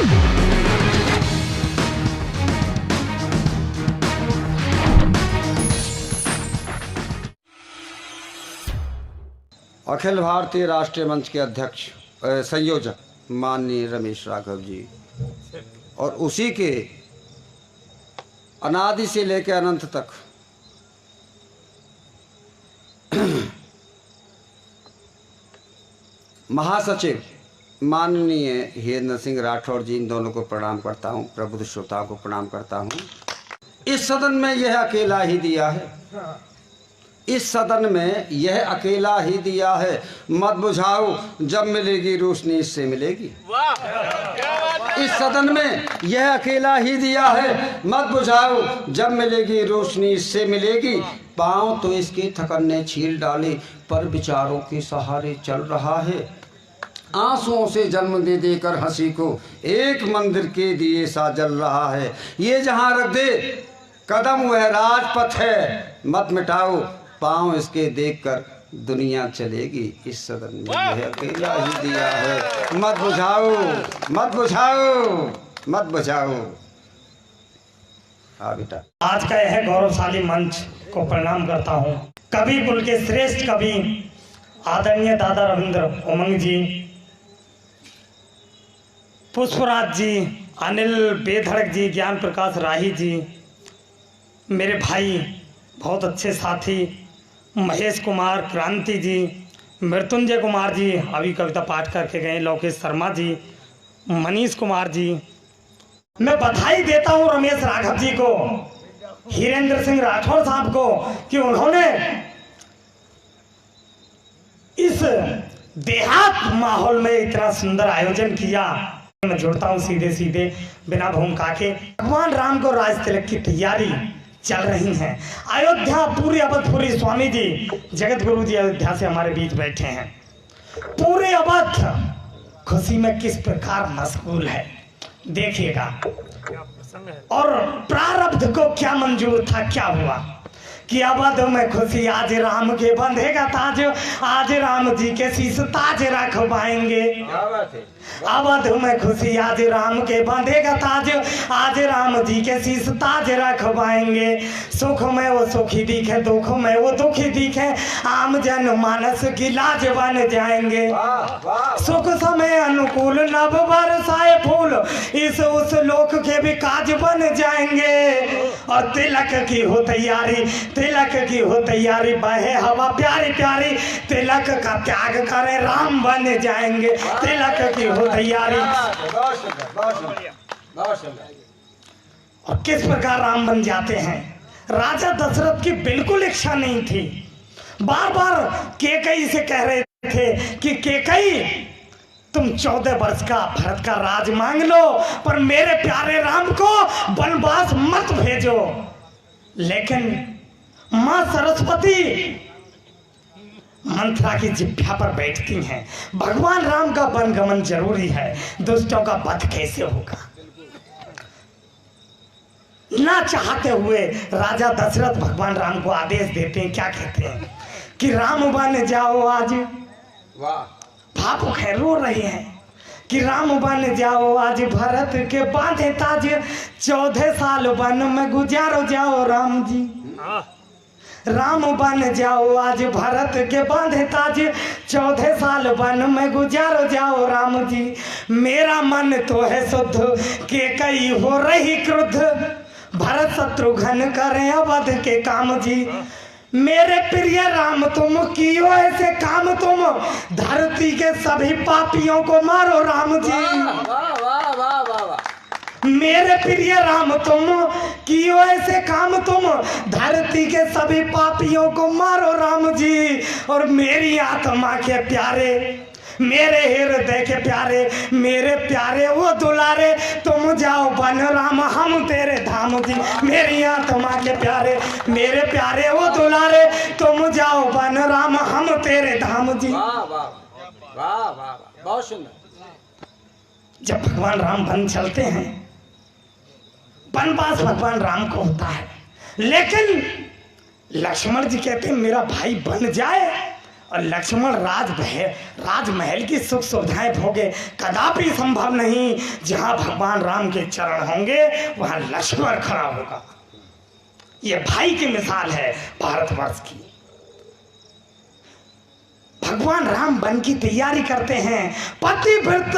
अखिल भारतीय राष्ट्रीय मंच के अध्यक्ष संयोजक माननीय रमेश राघव जी और उसी के अनादि से लेकर अनंत तक महासचिव माननीय हीरेंद्र सिंह राठौड़ जी, इन दोनों को प्रणाम करता हूं। प्रबुद्ध श्रोताओं को प्रणाम करता हूं। इस सदन में यह अकेला ही दिया है, इस सदन में यह अकेला ही दिया है। मत बुझाओ, जब मिलेगी रोशनी इससे मिलेगी। इस सदन में यह अकेला ही दिया है। मत बुझाओ, जब मिलेगी रोशनी इससे मिलेगी। पाँव तो इसके थकन ने छील डाले, पर विचारों के सहारे चल रहा है। आंसुओं से जन्म दे देकर हंसी को एक मंदिर के दिए सा जल रहा है। ये जहां रख दे कदम वह राजपथ है। मत मिटाओ, पाँव इसके देखकर दुनिया चलेगी। इस सदन में यह अकेला ही दिया है। मत बुझाओ, मत बुझाओ, मत बुझाओ। हाँ बेटा, आज का यह गौरवशाली मंच को प्रणाम करता हूँ। कवि कुल के श्रेष्ठ कवि आदरणीय दादा रविंद्र उमंग जी, पुष्पराज जी, अनिल बेधड़क जी, ज्ञान प्रकाश राही जी, मेरे भाई बहुत अच्छे साथी महेश कुमार क्रांति जी, मृत्युंजय कुमार जी अभी कविता पाठ करके गए, लोकेश शर्मा जी, मनीष कुमार जी। मैं बधाई देता हूं रमेश राघव जी को, हीरेंद्र सिंह राठौड़ साहब को कि उन्होंने इस देहात माहौल में इतना सुंदर आयोजन किया। मैं जुड़ता हूं सीधे सीधे बिना भूमिका के। भगवान राम को राज तिलक की तैयारी चल रही हैं। अयोध्या पूरी अवधपुरी स्वामी जी जगत गुरु जी अयोध्या से हमारे बीच बैठे हैं। पूरे अवध खुशी में किस प्रकार मशगूल है देखिएगा। और प्रारब्ध को क्या मंजूर था, क्या हुआ कि अवध में खुशी आज राम के बंधेगा ताज, आज राम जी के शीश ताज रखवाएंगे। अवध में खुशी आज राम के बंधेगा ताज, आज राम जी के शीश ताज रखवाएंगे। सुख में वो सुखी दिखे, दुख में वो दुखी दिखे, आम जन मानस की लाज बन जाएंगे। सुख समय अनुकूल नव बरसाए फूल, इस उस लोक के भी काज बन जाएंगे। और तिलक की हो तैयारी, तिलक की हो तैयारी, बहे हवा प्यारी प्यारी, तिलक का त्याग करे राम बन जाएंगे। तिलक की हो तैयारी। और किस प्रकार राम बन जाते हैं। राजा दशरथ की बिल्कुल इच्छा नहीं थी। बार बार केकई से कह रहे थे कि केकई तुम 14 वर्ष का भरत का राज मांग लो, पर मेरे प्यारे राम को वनवास मत भेजो। लेकिन मां सरस्वती मंथरा की जिह्वा पर बैठती हैं। भगवान राम का वनगमन जरूरी है, दुष्टों का वध कैसे होगा। ना चाहते हुए राजा दशरथ भगवान राम को आदेश देते हैं, क्या कहते हैं कि राम बन जाओ आज। भावुक है, रो रहे हैं कि राम बन जाओ आज, भरत के बांधे ताज, 14 साल वन में गुजारो जाओ राम जी। राम बन जाओ आज, भरत के बांधे ताज, 14 साल वन में गुजारो जाओ राम जी। मेरा मन तो है शुद्ध, केकई हो रही क्रुद्ध, भरत शत्रुघ्न करें अवध के काम जी। मेरे प्रिय राम तुम कियो ऐसे काम, तुम धरती के सभी पापियों को मारो राम जी। मेरे प्रिय राम तुम कियो ऐसे काम, तुम धरती के सभी पापियों को मारो राम जी। और मेरी आत्मा के प्यारे, मेरे हृदय के प्यारे, मेरे प्यारे वो दुलारे, तुम जाओ बन राम हम तेरे धाम जी। मेरी आत्मा के प्यारे, मेरे प्यारे वो दुलारे, तुम जाओ बन राम हम तेरे धाम जी। बहुत सुंदर। जब भगवान राम वन चलते हैं, वनवास भगवान राम को होता है, लेकिन लक्ष्मण जी कहते हैं मेरा भाई बन जाए और लक्ष्मण राजमहल की सुख सुविधाएं भोगे, कदापि संभव नहीं। जहां भगवान राम के चरण होंगे वहां लक्ष्मण खड़ा होगा। ये भाई की मिसाल है भारतवर्ष की। भगवान राम वन की तैयारी करते हैं, पतिव्रत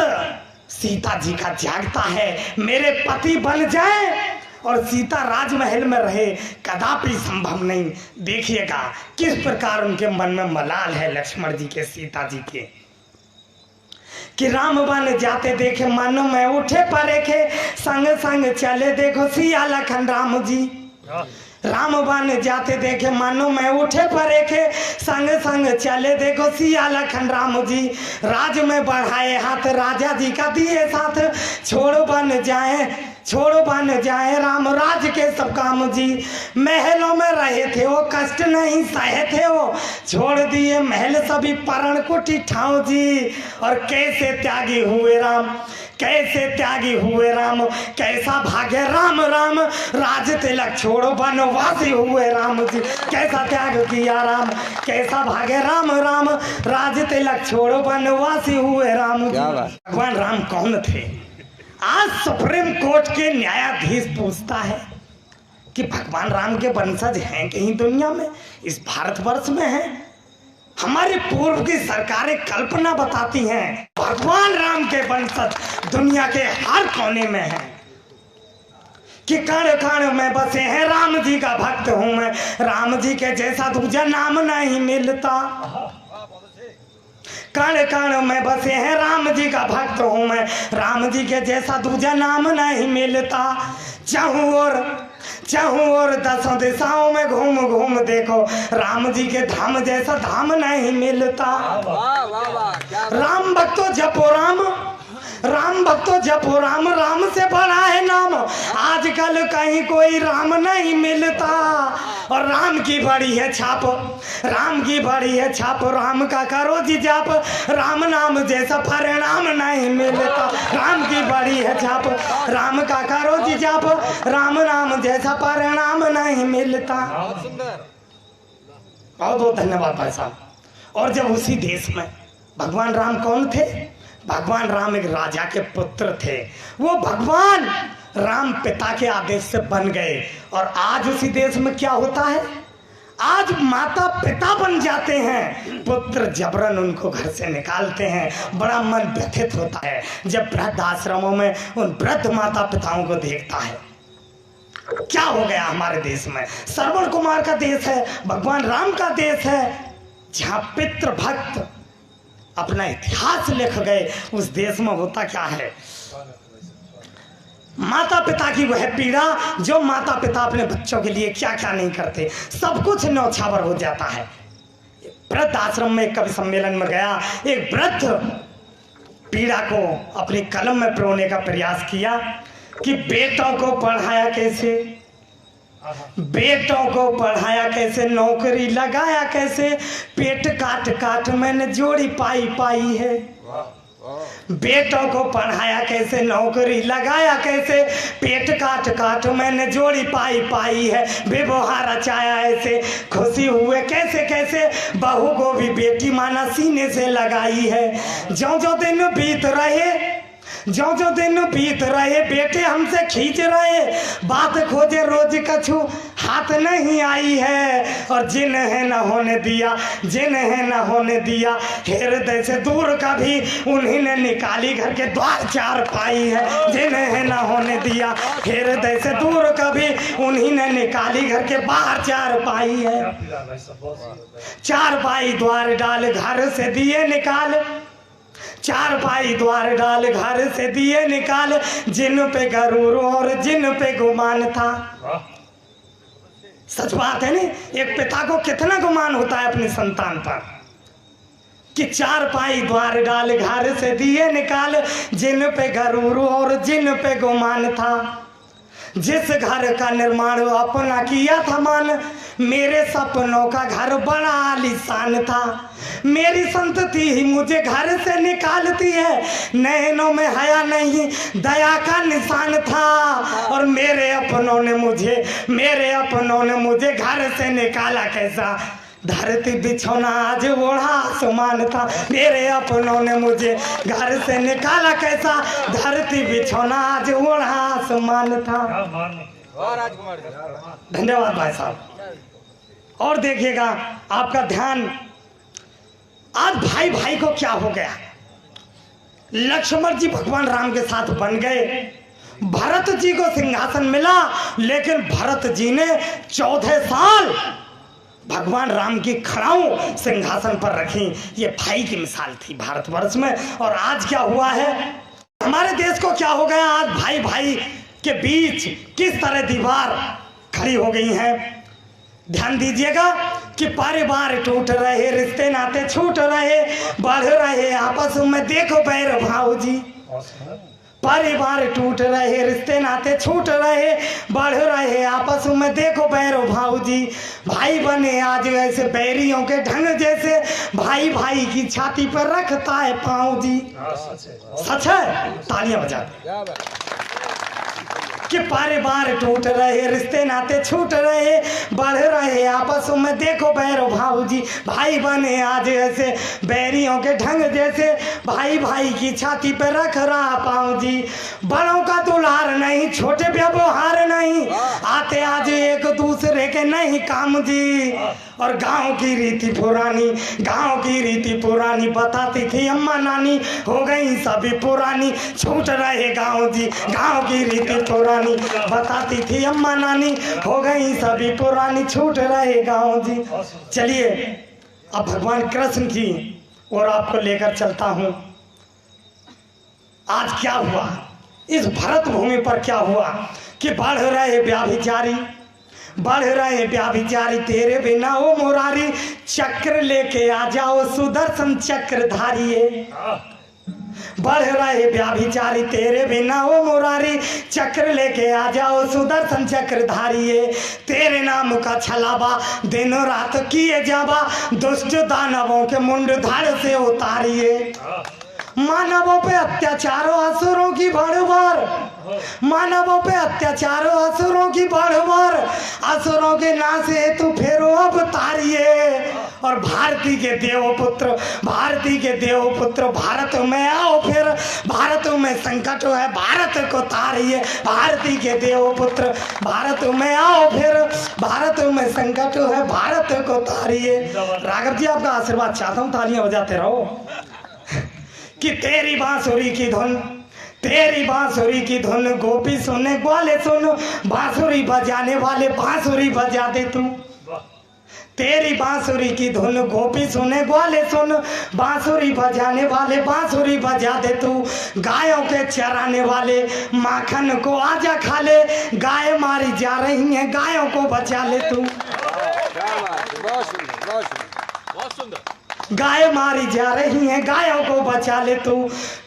सीता जी का जागता है, मेरे पति बन जाए और सीता राजमहल में रहे, कदापि संभव नहीं। देखिएगा किस प्रकार उनके मन में मलाल है लक्ष्मण जी के, सीता जी के, कि राम वन जाते देखे मन में उठे परेखे, संग संग चले देखो सिया लखन राम जी। राम वन जाते देखे मानो में उठे परेखे, संग संग चले देखो सिया लखन राम जी। राज में बढ़ाए हाथ राजा जी का दिए साथ, छोड़ो बन जाए राम राज के सब काम जी। महलों में रहे थे वो कष्ट नहीं सहे थे वो, छोड़ दिए महल सभी परण कुटी ठाव जी। और कैसे त्यागी हुए राम, कैसा भाग्य राम राज तिलक छोड़ो बनवासी हुए राम जी। कैसा त्याग किया राम, कैसा भाग्य राम राज तिलक छोड़ो बनवासी हुए राम जी। भगवान राम कौन थे? आज सुप्रीम कोर्ट के न्यायाधीश पूछता है कि भगवान राम के वंशज हैं कहीं दुनिया में, इस भारतवर्ष में हैं? हमारे पूर्व की सरकारें कल्पना बताती हैं भगवान राम के वंशज दुनिया के हर कोने में हैं, कि कण कण में बसे हैं, राम जी का भक्त हूं मैं, राम जी के जैसा दूजा नाम नहीं मिलता। कण कण में बसे हैं, राम जी का भक्त हूं मैं, राम जी के जैसा दूजा नाम नहीं मिलता। चाहूं और दसों दिशाओं में घूम घूम देखो, राम जी के धाम जैसा धाम नहीं मिलता। राम भक्तो जपो राम, राम से बड़ा है नाम, आजकल कहीं कोई राम नहीं मिलता। और राम की बड़ी है छाप, राम का करो जी जाप, राम नाम जैसा परिणाम नहीं मिलता। राम की बड़ी है छाप, राम का करो जी जाप, राम नाम जैसा परिणाम नहीं मिलता। बहुत बहुत धन्यवाद भाई साहब। और जब उसी देश में भगवान राम कौन थे? भगवान राम एक राजा के पुत्र थे। वो भगवान राम पिता के आदेश से बन गए। और आज उसी देश में क्या होता है? आज माता पिता बन जाते हैं, पुत्र जबरन उनको घर से निकालते हैं। बड़ा मन व्यथित होता है जब वृद्ध आश्रमों में उन वृद्ध माता पिताओं को देखता है। क्या हो गया हमारे देश में? श्रवण कुमार का देश है, भगवान राम का देश है, जहाँ पितृ भक्त अपना इतिहास लिख गए। उस देश में होता क्या है? माता पिता की वह पीड़ा, जो माता पिता अपने बच्चों के लिए क्या क्या नहीं करते, सब कुछ न्यौछावर हो जाता है। वृद्ध आश्रम में कवि सम्मेलन में गया, एक वृद्ध पीड़ा को अपनी कलम में पिरोने का प्रयास किया कि बेटों को पढ़ाया कैसे, नौकरी लगाया कैसे, पेट काट काट मैंने जोड़ी पाई है। बेटों को पढ़ाया कैसे, नौकरी लगाया कैसे, पेट काट काट मैंने जोड़ी पाई है। व्यवहार रचाया ऐसे, खुशी हुए कैसे, बहू को भी बेटी माना सीने से लगाई है। जो दिन बीत रहे बेटे हमसे खींच रहे, बात खोजे रोज कछु हाथ नहीं आई है। और जिन्हें न होने दिया हृदय से दूर कभी, उन्हीं ने निकाली घर के द्वार चार पाई है। जिन्हें न होने दिया हृदय से दूर कभी, उन्हीं ने निकाली घर के बाहर चार पाई है। चार पाई द्वार डाल घर से दिए निकाल, चार पाई द्वार डाल घर से दिए निकाल, जिन पे गरूर और जिन पे गुमान था। सच बात है नहीं? एक पिता को कितना गुमान होता है अपनी संतान पर, कि चार पाई द्वार डाल घर से दिए निकाल, जिन पे गरूर और जिन पे गुमान था। जिस घर का निर्माण अपना किया था मान, मेरे सपनों का घर बड़ा आलीशान था। मेरी संतति ही मुझे घर से निकालती है, नैनों में हया नहीं दया का निशान था। और मेरे अपनों ने मुझे घर से निकाला कैसा, धरती बिछौना आज ओढ़ा आसमान था, मेरे अपनों ने मुझे घर से निकाला कैसा, धरती बिछौना आज ओढ़ा आसमान था। धन्यवाद भाई साहब। और देखिएगा आपका ध्यान, आज भाई भाई को क्या हो गया। लक्ष्मण जी भगवान राम के साथ बन गए, भरत जी को सिंहासन मिला, लेकिन भरत जी ने 14 साल भगवान राम की खड़ाऊ सिंहासन पर रखी। ये भाई की मिसाल थी भारतवर्ष में। और आज क्या हुआ है, हमारे देश को क्या हो गया, आज भाई भाई के बीच किस तरह दीवार खड़ी हो गई है। ध्यान दीजिएगा कि परिवार टूट रहे, रिश्ते नाते छूट रहे, बढ़ रहे आपस में, देखो बैर भाव जी। परिवार टूट रहे, रिश्ते नाते छूट रहे, बढ़ रहे आपस में, देखो बैरो भाव जी। भाई बने आज वैसे बैरियों के ढंग जैसे, भाई भाई की छाती पर रखता है पाँव जी। सच है, तालियां बजाते। कि परिवार टूट रहे, रिश्ते नाते छूट रहे, बढ़ रहे आपस में, देखो बैरो भाव जी। भाई बने आज ऐसे बैरियों के ढंग जैसे, भाई भाई की छाती पे रख रहा पाँव जी। बड़ों का दुलार नहीं, छोटे व्यवहार नहीं, आते आज एक दूसरे के नहीं काम जी। और गांव की रीति पुरानी, गांव की रीति पुरानी बताती थी अम्मा नानी, हो गई सभी पुरानी, छूट रहे गांव जी। गांव की रीति पुरानी बताती थी अम्मा नानी, हो गई सभी पुरानी, छूट रहे गांव जी। चलिए अब भगवान कृष्ण की और आपको लेकर चलता हूं। आज क्या हुआ इस भरत भूमि पर, क्या हुआ कि बढ़ रहे व्याभिचारी, बढ़ रहे व्याभिचारी, तेरे बिना ओ मुरारी, चक्र लेके आ जाओ सुदर्शन चक्र धारिये। बढ़ रहे व्याभिचारी, तेरे बिना ओ मुरारी, चक्र लेके आ जाओ सुदर्शन चक्र धारिये। तेरे नाम का छलावा दिन रात किए जावा, दुष्ट दानवों के मुंड धड़ से उतारिये। मानवों पे अत्याचारों असुरों की भड़भड़, मानवों पे अत्याचारों असुरों की भड़भड़, असुरों के नाश हेतु फेरो अब तारिये। और भारती के देवपुत्र, भारती के देवपुत्र, भारत में आओ फिर, भारत में संकट है भारत को तारिये। भारती के देवपुत्र, भारत में आओ फिर, भारत में संकट है भारत को तारिये। राघव जी आपका आशीर्वाद चाहता हूँ, तालियां बजाते रहो। कि तेरी बांसुरी की धुन, तेरी बांसुरी की धुन, गोपी सुने ग्वाले सुन, बांसुरी बजाने वाले बांसुरी बजा दे तू। तेरी बांसुरी की धुन, गोपी सुने ग्वाले सुन, बांसुरी बजाने वाले बांसुरी बजा दे तू। गायों के चराने वाले माखन को आजा खा ले, गाय मारी जा रही हैं गायों को बचा ले तू। गाय मारी जा रही हैं गायों को बचा ले तू।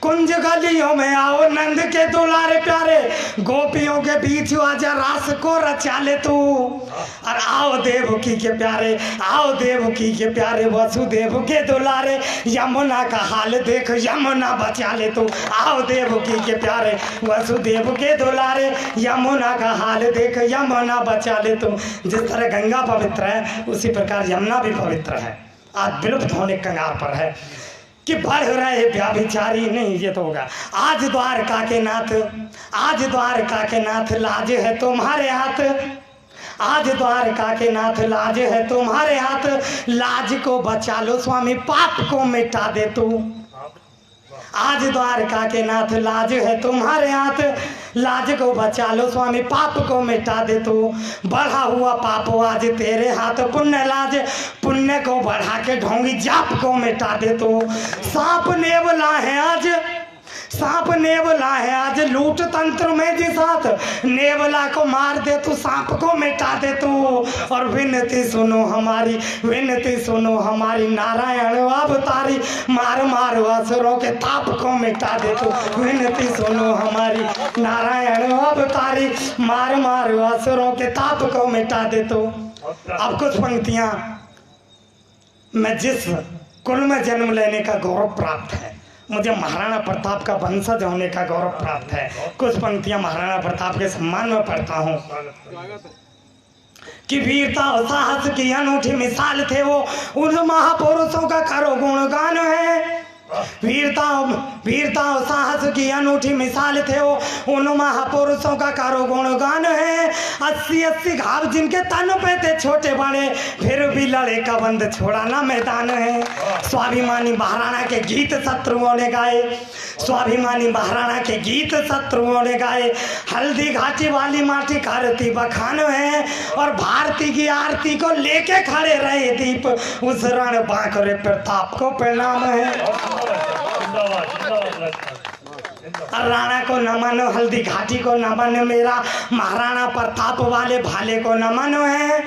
कुंज गलियों में आओ नंद के दुलारे प्यारे, गोपियों के बीच आजा रास को रचा ले तू। और आओ देवकी के प्यारे, आओ देवकी के प्यारे, वसुदेव के दुलारे, यमुना का हाल देख यमुना बचा ले तू। आओ देवकी के प्यारे, वसुदेव के दुलारे, यमुना का हाल देख यमुना बचा ले तू। जिस तरह गंगा पवित्र है उसी प्रकार यमुना भी पवित्र है, आज विलुप्त होने कगार पर है। कि बढ़ रहे व्याभिचारी, नहीं ये तो होगा। आज द्वारका के नाथ, आज द्वारका के नाथ, लाज है तुम्हारे हाथ, आज द्वारका के नाथ, लाज है तुम्हारे हाथ। लाज को बचा लो स्वामी, पाप को मिटा दे तू। आज द्वारका के नाथ, लाज है तुम्हारे हाथ, लाज को बचा लो स्वामी, पाप को मिटा दे तू। बढ़ा हुआ पाप आज तेरे हाथ, पुण्य लाज, पुण्य को बढ़ा के ढोंगी जाप को मिटा दे तू। सांप नेवला है आज, सांप नेवला है आज, लूट तंत्र में जिस हाथ, नेवला को मार दे तू, सांप को मिटा दे तू। और विनती सुनो हमारी, विनती सुनो हमारी, नारायण अवतारी, मार मार असुरों के ताप को मिटा दे तू। विनती सुनो हमारी, नारायण अवतारी, मार मार असुरों के ताप को मिटा दे तू। अब कुछ पंक्तियां, मैं जिस कुल में जन्म लेने का गौरव प्राप्त है, मुझे महाराणा प्रताप का वंशज होने का गौरव प्राप्त है, कुछ पंक्तियां महाराणा प्रताप के सम्मान में पढ़ता हूँ। कि वीरता और साहस की अनूठी मिसाल थे वो, उन महापुरुषों का करो गुणगान है। वीरता और साहस की अनूठी मिसाल थे वो, उन महापुरुषों का करो गुणगान है। 80 घाव जिनके तन पे थे छोटे बड़े, फिर भी लड़े का बंद छोड़ा ना मैदान है। स्वाभिमानी महाराणा के गीत शत्रुओं ने गाए, स्वाभिमानी महाराणा के गीत शत्रुओं ने गाए। हल्दी घाटी वाली माटी करती बखान है, और भारती की आरती को लेके खड़े रहे दीप, उस रण बांकरे प्रताप को प्रणाम है। राणा को नमन, हल्दी घाटी को नमन, मेरा महाराणा प्रताप वाले भाले को नमन है।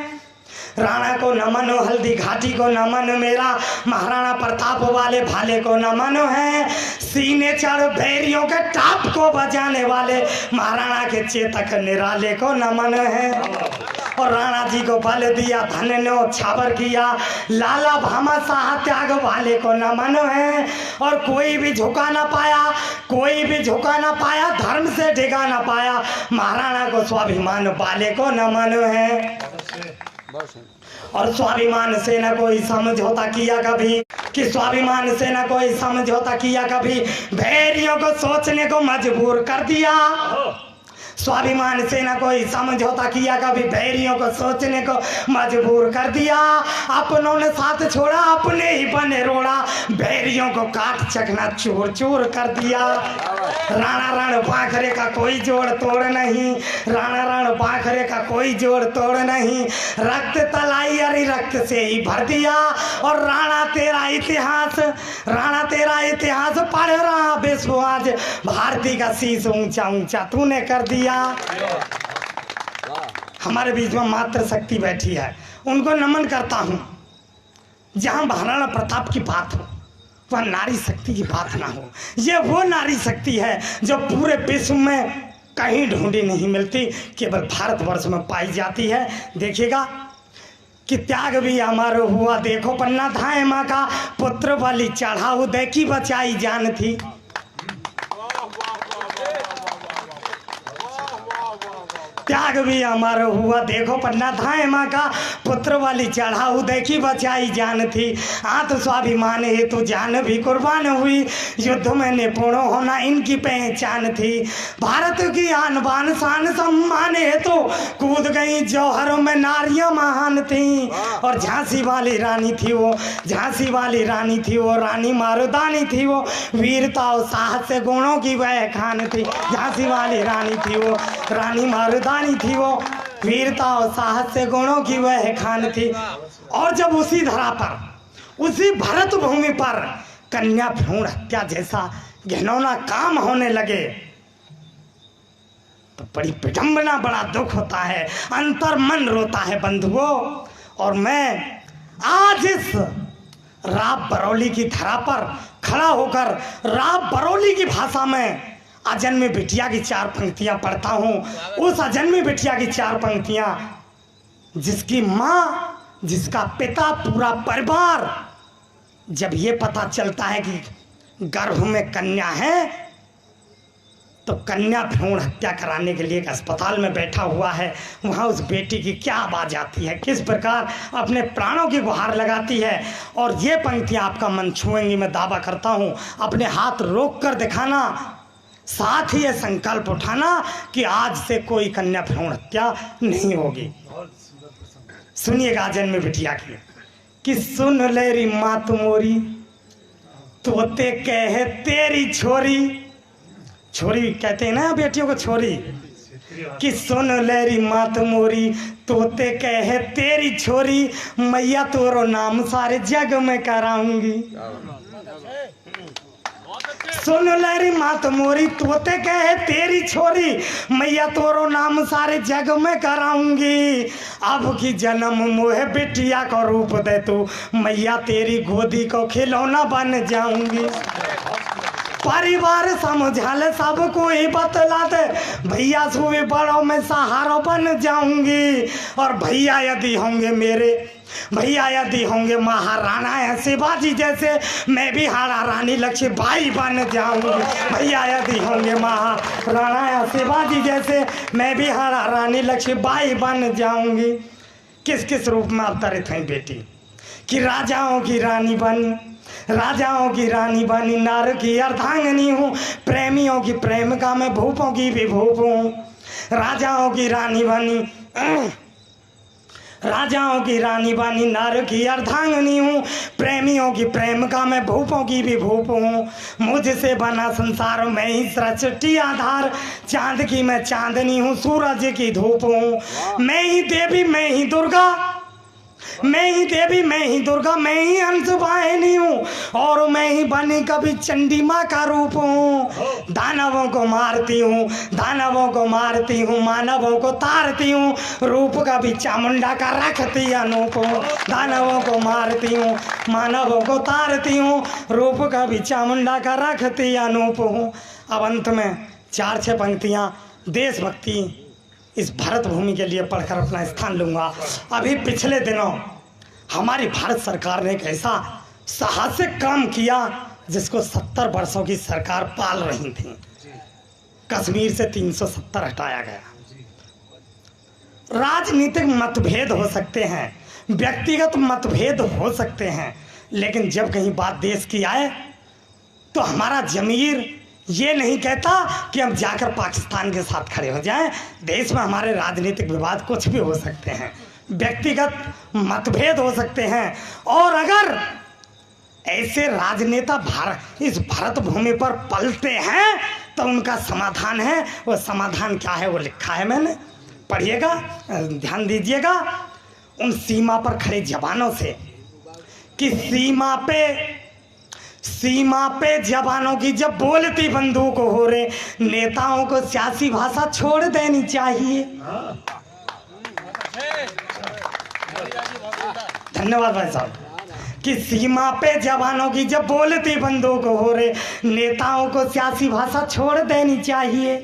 राणा को नमन, हल्दी घाटी को नमन, मेरा महाराणा प्रताप वाले भाले को नमन है। सीने चढ़ भैरियों के टाप को बजाने वाले महाराणा के चेतक निराले को नमन है। और राणा जी को बल दिया धन ने छावर किया, लाला भामा शाह त्याग वाले को नमन है। और कोई भी झुका ना पाया, कोई भी झुका ना पाया, धर्म से डिगा ना पाया, महाराणा को स्वाभिमान वाले को नमन है। और स्वाभिमान से न कोई समझौता किया कभी, कि स्वाभिमान से न कोई समझौता किया कभी, भैरियों को सोचने को मजबूर कर दिया। स्वाभिमान से न कोई समझौता किया कभी, भैरियों को सोचने को मजबूर कर दिया। अपनों ने साथ छोड़ा, अपने ही बने रोड़ा, भैरियों को काट चकना चूर चूर कर दिया। राणा रण बांखरे का कोई जोड़ तोड़ नहीं, राणा रण बांखरे का कोई जोड़ तोड़ नहीं, रक्त तलाई अरे रक्त से ही भर दिया। और राणा तेरा इतिहास पढ़ रहा विश्व आज, भारती का शीश ऊंचा ऊंचा तूने कर दिया। हमारे बीच में मात्र शक्ति बैठी है, उनको नमन करता हूं। जहां महाराणा प्रताप की बात हो, वह नारी शक्ति की बात ना हो। ये वो नारी शक्ति है जो पूरे विश्व में कहीं ढूंढी नहीं मिलती, केवल भारतवर्ष में पाई जाती है। देखिएगा कि त्याग भी हमारा हुआ, देखो पन्ना धाए माँ का पुत्र बलि चढ़ा, उदय की बचाई जान थी। त्याग भी अमर हुआ, देखो पन्ना धाए माँ का पुत्र वाली चढ़ा, उदय की बचाई जान थी। आत्म स्वाभिमान हेतु जान भी कुर्बान हुई, युद्ध में निपुण होना इनकी पहचान थी। भारत की आन बान शान सम्मान हेतु कूद गई जौहरों में नारियां महान थी। और झांसी वाली रानी थी वो, झांसी वाली रानी थी वो, रानी मारुदानी थी वो, वीरता और साहस से गुणों की वह खान थी। झांसी वाली रानी थी वो, रानी मारुदानी थी वो, वीरता और साहस से गुणों की वह खान थी। और जब उसी धरा पर, उसी भरत भूमि पर कन्या भ्रूण हत्या जैसा घिनौना काम होने लगे, तो बड़ी विडंबना, बड़ा दुख होता है, अंतर मन रोता है बंधुओं। और मैं आज इस राव बरौली की धरा पर खड़ा होकर राव बरौली की भाषा में अजन्मी बिटिया की 4 पंक्तियां पढ़ता हूं। उस अजन्मी बिटिया की 4 पंक्तियां, जिसकी माँ, जिसका पिता, पूरा परिवार जब ये पता चलता है कि गर्भ में कन्या है, तो कन्या भ्रूण हत्या कराने के लिए एक अस्पताल में बैठा हुआ है। वहाँ उस बेटी की क्या आवाज़ आती है, किस प्रकार अपने प्राणों की गुहार लगाती है। और ये पंक्तियाँ आपका मन छुएंगी, मैं दावा करता हूँ। अपने हाथ रोक कर दिखाना, साथ ही ये संकल्प उठाना कि आज से कोई कन्या भ्रूण हत्या नहीं होगी। सुनिएगा जन्म बिटिया की, कि सुन ले री मात मोरी, तोते कहे तेरी छोरी, छोरी कहते हैं ना बेटियों को छोरी, कि सुन लेरी मात मोरी, तोते कहे तेरी छोरी, मैया तोरो नाम सारे जग में कराऊंगी। सुन लेरी मात मोरी, तोते कहे तेरी छोरी, मैया तोरो नाम सारे जग में कराऊंगी। अब की जन्म मोहे बिटिया को रूप दे तू, मैया तेरी गोदी को खिलौना बन जाऊंगी। परिवार समझा ले, सबको ही बतला दे, भैया सुबह बड़ों में सहारा बन जाऊंगी। और भैया यदि होंगे मेरे, भैया यदि होंगे महाराणा है शिवाजी जैसे, मैं भी हारा रानी लक्ष्मीबाई बन जाऊंगी। भैया यदि होंगे महाराणा है शिवाजी जैसे, मैं भी हारा रानी लक्ष्मीबाई बन जाऊंगी। किस किस रूप में अवतरित हुई बेटी कि राजाओं की रानी बनी, राजाओं की रानी बनी, नार की अर्धांगिनी हूँ, प्रेमियों की प्रेमिका में, भूपों की भी भूप हूँ। राजाओं की रानी बनी, राजाओं की रानी बनी, नार की अर्धांगिनी हूँ, प्रेमियों की प्रेमिका में, भूपों की भी भूप हूँ। मुझसे बना संसार में ही सृष्टि आधार, चांद की मैं चांदनी हूँ, सूरज की धूप हूँ। मैं ही देवी मैं ही दुर्गा, मैं ही देवी मैं ही दुर्गा, मैं ही अंश वाहिनी हूँ, और मैं ही बनी कभी चंडी माँ का रूप हूँ। दानवों को मारती हूँ, दानवों को मारती हूँ, मानवों को तारती हूँ, रूप कभी चामुंडा का रखती अनूप हूँ। दानवों को मारती हूँ, मानवों को तारती हूँ, रूप कभी चामुंडा का रखती अनूप हूँ। अब अंत में 4-6 पंक्तियाँ देशभक्ति इस भारत भूमि के लिए पढ़कर अपना स्थान लूंगा। अभी पिछले दिनों हमारी भारत सरकार ने एक ऐसा साहसिक काम किया जिसको 70 वर्षों की सरकार पाल रही थी। कश्मीर से 370 हटाया गया। राजनीतिक मतभेद हो सकते हैं, व्यक्तिगत मतभेद हो सकते हैं, लेकिन जब कहीं बात देश की आए तो हमारा जमीर ये नहीं कहता कि हम जाकर पाकिस्तान के साथ खड़े हो जाएं। देश में हमारे राजनीतिक विवाद कुछ भी हो सकते हैं, व्यक्तिगत मतभेद हो सकते हैं, और अगर ऐसे राजनेता इस भारत भूमि पर पलते हैं तो उनका समाधान है। वो समाधान क्या है वो लिखा है, मैंने, पढ़िएगा, ध्यान दीजिएगा। उन सीमा पर खड़े जवानों से कि सीमा पे जवानों की जब बोलती बंदूक हो रे, नेताओं को सियासी भाषा छोड़ देनी चाहिए। धन्यवाद भाई साहब। कि सीमा पे जवानों की जब बोलती बंदूक हो रे, नेताओं को सियासी भाषा छोड़ देनी चाहिए।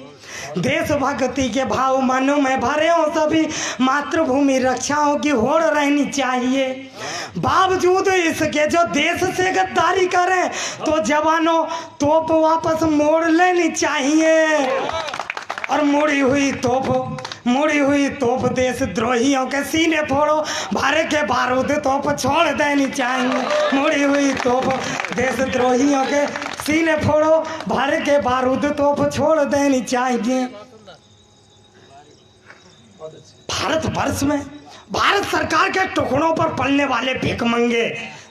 देशभक्ति के भाव मनों में भरे हो सभी, मातृभूमि रक्षाओं की होड़ रहनी चाहिए। बावजूद इसके जो देश से गद्दारी करें तो जवानों तोप वापस मोड़ लेनी चाहिए, और मुड़ी हुई तोप देश द्रोहियों के सीने फोड़ो, भारे के बारूद तोप छोड़ देनी चाहिए। मुड़ी हुई तोप देश द्रोहियों के सीने फोड़ो, भारे के बारूद तोप छोड़ देनी चाहिए। भारतवर्ष में भारत सरकार के टुकड़ों पर पलने वाले भिखमंगे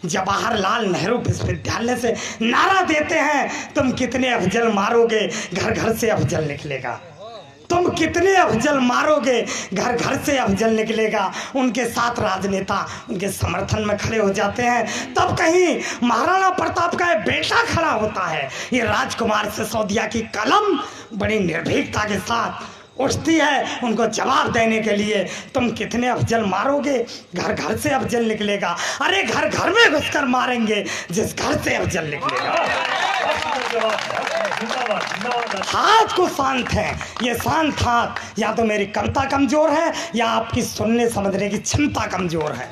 जवाहरलाल नेहरू विश्वविद्यालय से नारा देते हैं, तुम कितने अफजल मारोगे, घर घर से अफजल निकलेगा। तुम कितने अफजल मारोगे, घर घर से अफजल निकलेगा। उनके साथ राजनेता उनके समर्थन में खड़े हो जाते हैं। तब कहीं महाराणा प्रताप का बेटा खड़ा होता है। ये राजकुमार सिसोदिया की कलम बड़ी निर्भीकता के साथ उठती है उनको जवाब देने के लिए, तुम कितने अफजल मारोगे, घर घर से अफजल निकलेगा। अरे घर घर में घुसकर मारेंगे जिस घर से अफजल निकलेगा। हाथ को शांत है, ये शांत हाथ या तो मेरी कविता कमजोर है या आपकी सुनने समझने की क्षमता कमजोर है।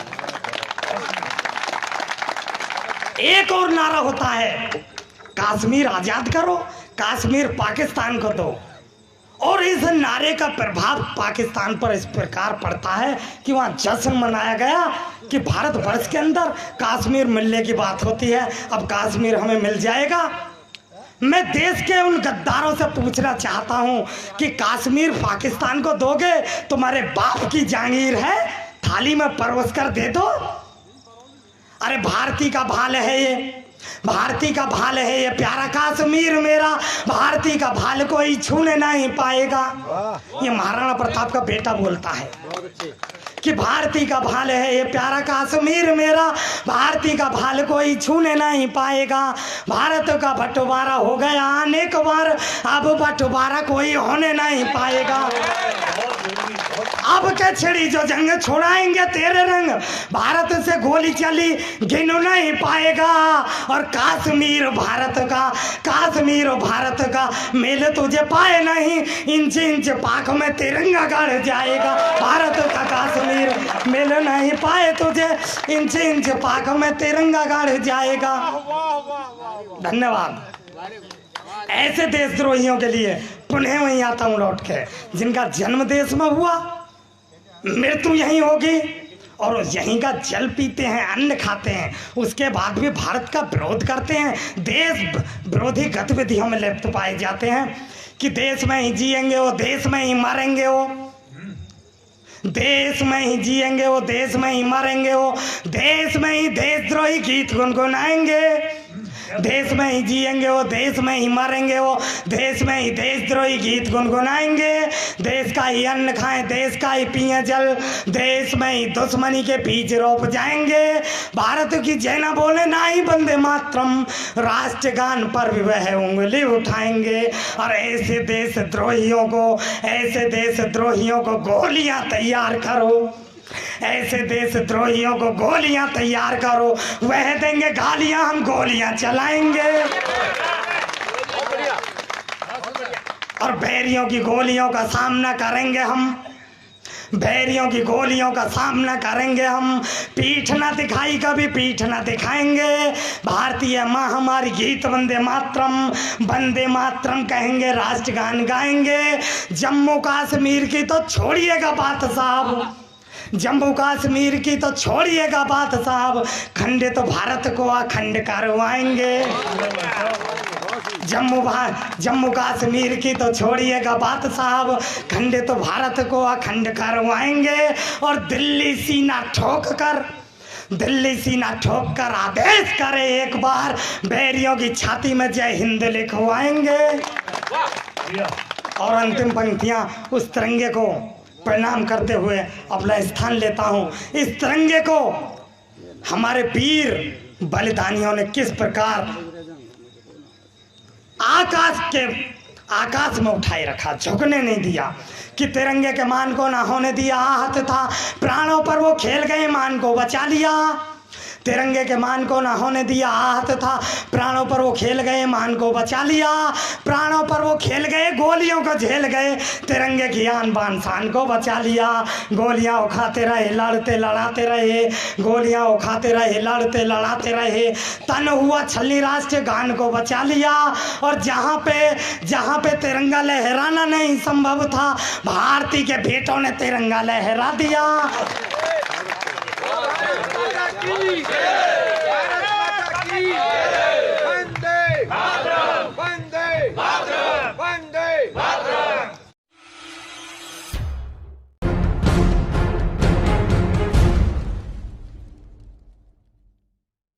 एक और नारा होता है, कश्मीर आजाद करो, कश्मीर पाकिस्तान को दो। और इस नारे का प्रभाव पाकिस्तान पर इस प्रकार पड़ता है कि वहाँ जश्न मनाया गया कि भारतवर्ष के अंदर कश्मीर मिलने की बात होती है, अब कश्मीर हमें मिल जाएगा। मैं देश के उन गद्दारों से पूछना चाहता हूँ कि कश्मीर पाकिस्तान को दोगे, तुम्हारे बाप की जागीर है, थाली में परोस कर दे दो। अरे भारती का भाल है ये, भारती का भाल है ये प्यारा कश्मीर मेरा, भारती का भाल कोई छूने नहीं पाएगा। ये महाराणा प्रताप का बेटा बोलता है कि भारती का भाल है ये प्यारा कश्मीर मेरा, भारती का भाल कोई छूने नहीं पाएगा। भारत का बंटवारा हो गया अनेक बार, अब बंटवारा कोई होने नहीं पाएगा। अब क्या छिड़ी जो जंग छोड़ाएंगे तेरे रंग, भारत से गोली चली गिन नहीं पाएगा। और कश्मीर भारत का, कश्मीर भारत का, मेले तुझे पाए नहीं, इंच इंच पाक में तिरंगा गड़ जाएगा। भारत का कश्मीर मेले नहीं पाए तुझे, इंच इंच पाक में तिरंगा गड़ जाएगा। धन्यवाद। ऐसे देशद्रोहियों के लिए पुनः वहीं आता हूँ लौट के, जिनका जन्म देश में हुआ, मृत्यु यहीं होगी और यहीं का जल पीते हैं, अन्न खाते हैं, उसके बाद भी भारत का विरोध करते हैं, देश विरोधी गतिविधियों में लिप्त पाए जाते हैं कि देश में ही जिएंगे वो, देश में ही मरेंगे वो, देश में ही जिएंगे वो, देश में ही मरेंगे वो, देश में ही देशद्रोही गीत गुनगुनाएंगे, देश में ही जिएंगे वो, देश में ही मरेंगे वो, देश में ही देशद्रोही गीत गुनगुनाएंगे, देश का ही अन्न खाएं, देश का ही पिए जल, देश में ही दुश्मनी के बीज रोप जाएंगे, भारत की जय ना बोले ना ही वंदे मातरम, राष्ट्रगान पर भी वह उंगली उठाएंगे। और ऐसे देशद्रोहियों को गोलियां तैयार करो, ऐसे देशद्रोहियों को गोलियां तैयार करो, वह देंगे गालियां, हम गोलियां चलाएंगे और बैरियों की गोलियों का सामना करेंगे हम, बैरियों की गोलियों का सामना करेंगे हम, पीठ ना दिखाई कभी पीठ ना दिखाएंगे, भारतीय माँ हमारी गीत वंदे मातरम कहेंगे, राष्ट्रगान गाएंगे। जम्मू कश्मीर की तो छोड़िएगा बात साहब, जम्मू कश्मीर की तो छोड़िएगा बात साहब, खंडित तो भारत को अखंड करवाएंगे। जम्मू कश्मीर की तो छोड़िएगा बात साहब, खंडित तो भारत को अखंड करवाएंगे। और दिल्ली सीना ठोक कर आदेश करे एक बार, बैरियों की छाती में जय हिंद लिखवाएंगे। और अंतिम पंक्तियां उस तिरंगे को प्रणाम करते हुए अपना स्थान लेता हूं। इस तिरंगे को हमारे वीर बलिदानियों ने किस प्रकार आकाश में उठाए रखा, झुकने नहीं दिया, कि तिरंगे के मान को ना होने दिया, आहत था प्राणों पर वो खेल गए, मान को बचा लिया, तिरंगे के मान को ना होने दिया, आहत था प्राणों पर वो खेल गए, मान को बचा लिया, प्राणों पर वो खेल गए, गोलियों को झेल गए, तिरंगे की आन बान शान को बचा लिया, गोलियां उखाते रहे, लड़ते लड़ाते रहे, गोलियां उखाते रहे, लड़ते लड़ाते रहे, तन हुआ छलनी, राष्ट्र गान को बचा लिया। और जहाँ पे तिरंगा लहराना नहीं संभव था, भारती के बेटों ने तिरंगा लहरा दिया। भारत माता की